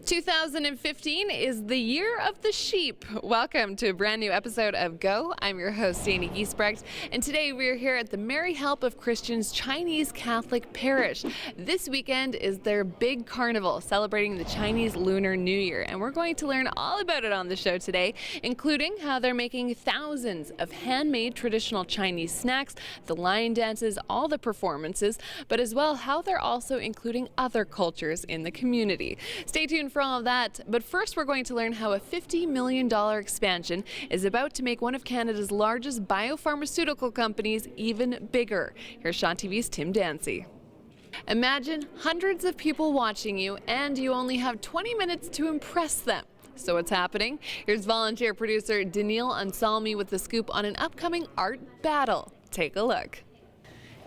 2015 is the year of the sheep. Welcome to a brand new episode of Go. I'm your host, Dana Giesbrecht, and today we're here at the Merry Help of Christians Chinese Catholic Parish. This weekend is their big carnival celebrating the Chinese Lunar New Year, and we're going to learn all about it on the show today, including how they're making thousands of handmade traditional Chinese snacks, the lion dances, all the performances, but as well how they're also including other cultures in the community. Stay tuned for all of that, but first we're going to learn how a $50 million expansion is about to make one of Canada's largest biopharmaceutical companies even bigger. Here's Shaw TV's Tim Dancy. Imagine hundreds of people watching you and you only have 20 minutes to impress them. So what's happening? Here's volunteer producer Daniil Ansalmi with the scoop on an upcoming art battle. Take a look.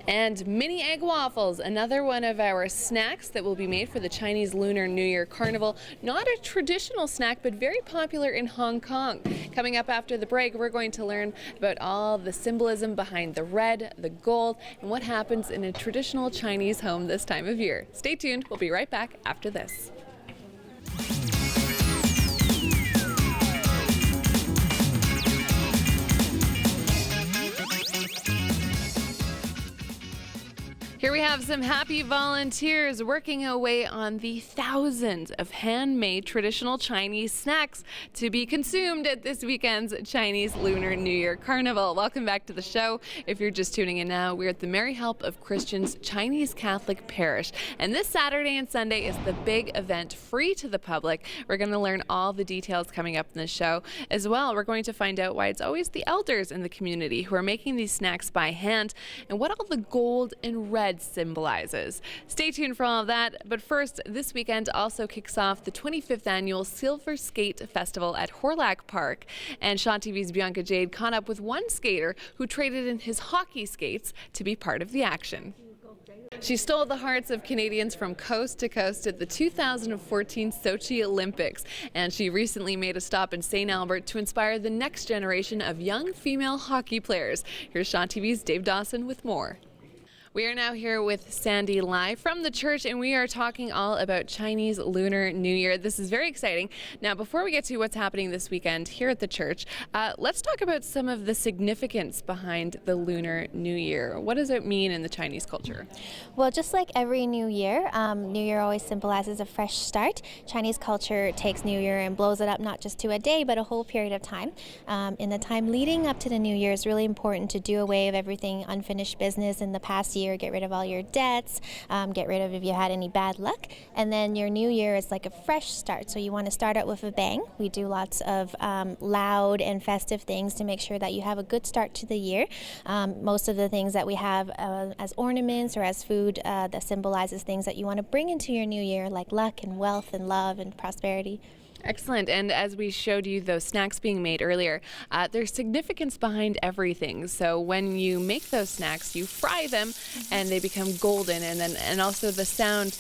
And mini egg waffles, another one of our snacks that will be made for the Chinese Lunar New Year Carnival. Not a traditional snack, but very popular in Hong Kong. Coming up after the break, we're going to learn about all the symbolism behind the red, the gold, and what happens in a traditional Chinese home this time of year. Stay tuned. We'll be right back after this. Here we have some happy volunteers working away on the thousands of handmade traditional Chinese snacks to be consumed at this weekend's Chinese Lunar New Year Carnival. Welcome back to the show. If you're just tuning in now, we're at the Merry Help of Christians Chinese Catholic Parish. And this Saturday and Sunday is the big event, free to the public. We're going to learn all the details coming up in the show. As well, we're going to find out why it's always the elders in the community who are making these snacks by hand and what all the gold and red symbolizes. Stay tuned for all of that, but first, this weekend also kicks off the 25th annual Silver Skate Festival at Horlack Park, and Shaw TV's Bianca Jade caught up with one skater who traded in his hockey skates to be part of the action. She stole the hearts of Canadians from coast to coast at the 2014 Sochi Olympics, and she recently made a stop in St. Albert to inspire the next generation of young female hockey players. Here's Shaw TV's Dave Dawson with more. We are now here with Sandy live from the church, and we are talking all about Chinese Lunar New Year. This is very exciting. Now, before we get to what's happening this weekend here at the church, let's talk about some of the significance behind the Lunar New Year. What does it mean in the Chinese culture? Well, just like every New Year, New Year always symbolizes a fresh start. Chinese culture takes New Year and blows it up not just to a day, but a whole period of time. In the time leading up to the New Year, it's really important to do away with everything unfinished business in the past year. Get rid of all your debts, get rid of if you had any bad luck, and then your new year is like a fresh start. So you want to start out with a bang. We do lots of loud and festive things to make sure that you have a good start to the year. Most of the things that we have as ornaments or as food that symbolizes things that you want to bring into your new year, like luck and wealth and love and prosperity. Excellent. And as we showed you those snacks being made earlier, there's significance behind everything. So when you make those snacks, you fry them and they become golden. And also the sound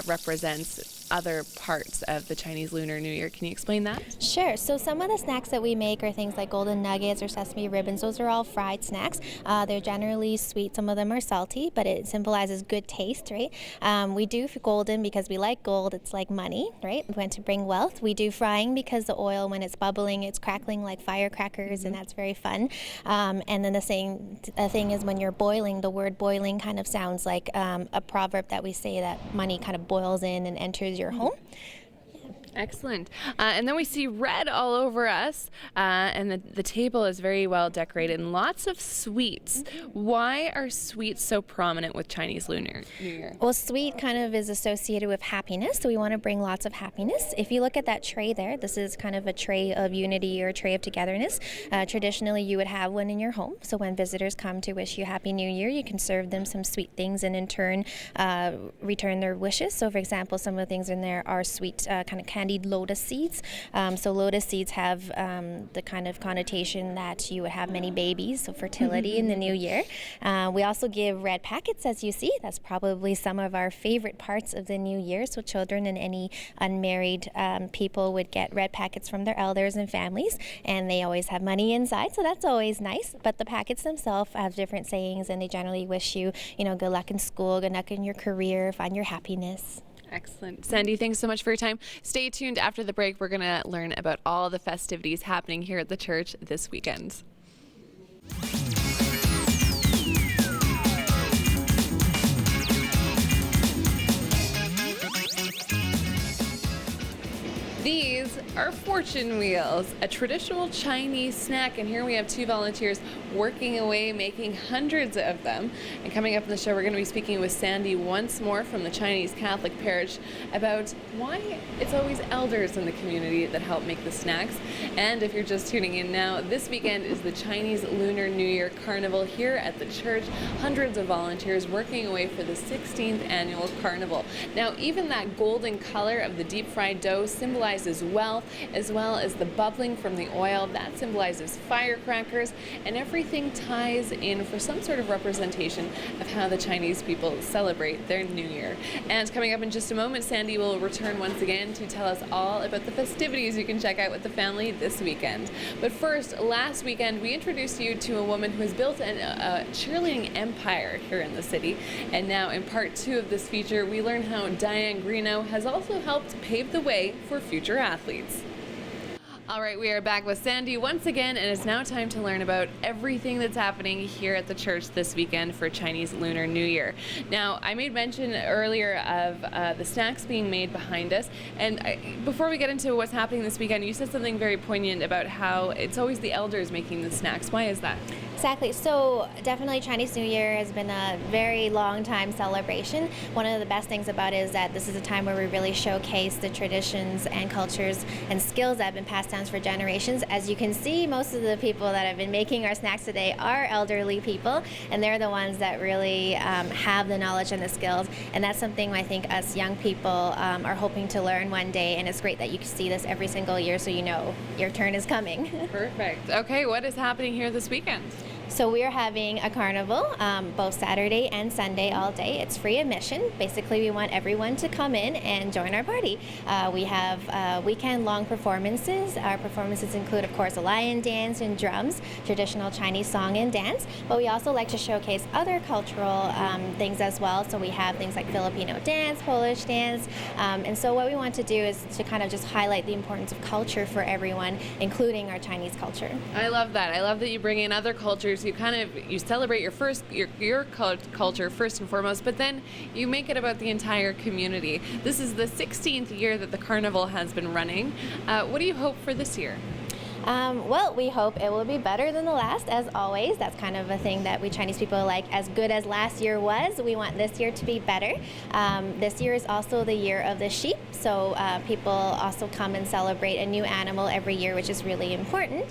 represents other parts of the Chinese Lunar New Year. Can you explain that? Sure. So some of the snacks that we make are things like golden nuggets or sesame ribbons. Those are all fried snacks. They're generally sweet. Some of them are salty, but it symbolizes good taste, right? We do golden because we like gold. It's like money, right? We want to bring wealth. We do frying because the oil, when it's bubbling, it's crackling like firecrackers, and that's very fun. And then the thing is, when you're boiling, the word boiling kind of sounds like a proverb that we say that money kind of boils in and enters your home. Excellent. And then we see red all over us, and the table is very well decorated and lots of sweets. Why are sweets so prominent with Chinese Lunar New Year? Well, sweet kind of is associated with happiness, so we want to bring lots of happiness. If you look at that tray there, this is kind of a tray of unity or a tray of togetherness. Traditionally, you would have one in your home, so when visitors come to wish you Happy New Year, you can serve them some sweet things and in turn return their wishes. So, for example, some of the things in there are sweet kind of candied lotus seeds. So lotus seeds have the kind of connotation that you would have many babies, so fertility in the new year. We also give red packets, as you see. That's probably some of our favorite parts of the new year. So children and any unmarried people would get red packets from their elders and families, and they always have money inside, so that's always nice. But the packets themselves have different sayings, and they generally wish you, good luck in school, good luck in your career, find your happiness. Excellent. Sandy, thanks so much for your time. Stay tuned after the break. We're going to learn about all the festivities happening here at the church this weekend. These are fortune wheels, a traditional Chinese snack, and here we have two volunteers working away, making hundreds of them. And coming up in the show, we're going to be speaking with Sandy once more from the Chinese Catholic parish about why it's always elders in the community that help make the snacks. And if you're just tuning in now, this weekend is the Chinese Lunar New Year Carnival here at the church. Hundreds of volunteers working away for the 16th annual Carnival. Now, even that golden color of the deep fried dough symbolizes wealth, as well as the bubbling from the oil. That symbolizes firecrackers, and everything ties in for some sort of representation of how the Chinese people celebrate their New Year. And coming up in just a moment, Sandy will return once again to tell us all about the festivities you can check out with the family this weekend. But first, last weekend, we introduced you to a woman who has built a cheerleading empire here in the city. And now in part 2 of this feature, we learn how Diane Greeno has also helped pave the way for future athletes. All right, we are back with Sandy once again, and it's now time to learn about everything that's happening here at the church this weekend for Chinese Lunar New Year. Now, I made mention earlier of the snacks being made behind us, and before we get into what's happening this weekend, you said something very poignant about how it's always the elders making the snacks. Why is that? Exactly. So definitely Chinese New Year has been a very long time celebration. One of the best things about it is that this is a time where we really showcase the traditions and cultures and skills that have been passed down for generations. As you can see, most of the people that have been making our snacks today are elderly people, and they're the ones that really have the knowledge and the skills. And that's something I think us young people are hoping to learn one day, and it's great that you can see this every single year so you know your turn is coming. Perfect. Okay, what is happening here this weekend? So we're having a carnival both Saturday and Sunday all day. It's free admission. Basically, we want everyone to come in and join our party. We have weekend-long performances. Our performances include, of course, a lion dance and drums, traditional Chinese song and dance, but we also like to showcase other cultural things as well. So we have things like Filipino dance, Polish dance, and so what we want to do is to kind of just highlight the importance of culture for everyone, including our Chinese culture. I love that. I love that you bring in other cultures. You celebrate your culture first and foremost, but then you make it about the entire community. This is the 16th year that the carnival has been running. What do you hope for this year? Well, we hope it will be better than the last, as always. That's kind of a thing that we Chinese people like. As good as last year was, we want this year to be better. This year is also the year of the sheep, so people also come and celebrate a new animal every year, which is really important.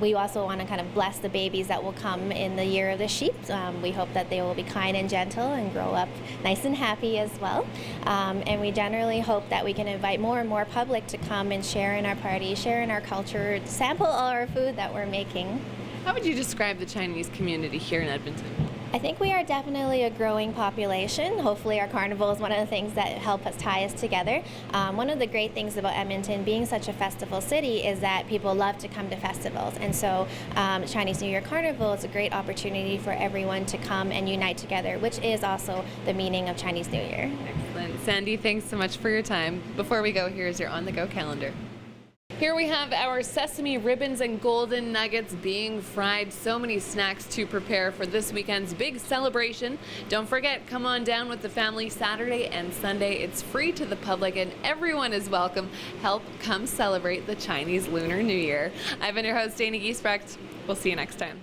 We also want to kind of bless the babies that will come in the year of the sheep. We hope that they will be kind and gentle and grow up nice and happy as well. And we generally hope that we can invite more and more public to come and share in our party, share in our culture, sample all our food that we're making. How would you describe the Chinese community here in Edmonton? I think we are definitely a growing population. Hopefully our carnival is one of the things that help us tie us together. One of the great things about Edmonton being such a festival city is that people love to come to festivals, and so Chinese New Year Carnival is a great opportunity for everyone to come and unite together, which is also the meaning of Chinese New Year. Excellent. Sandy, thanks so much for your time. Before we go, here's your on-the-go calendar. Here we have our sesame ribbons and golden nuggets being fried. So many snacks to prepare for this weekend's big celebration. Don't forget, come on down with the family Saturday and Sunday. It's free to the public and everyone is welcome. Help come celebrate the Chinese Lunar New Year. I've been your host, Giesbrecht. We'll see you next time.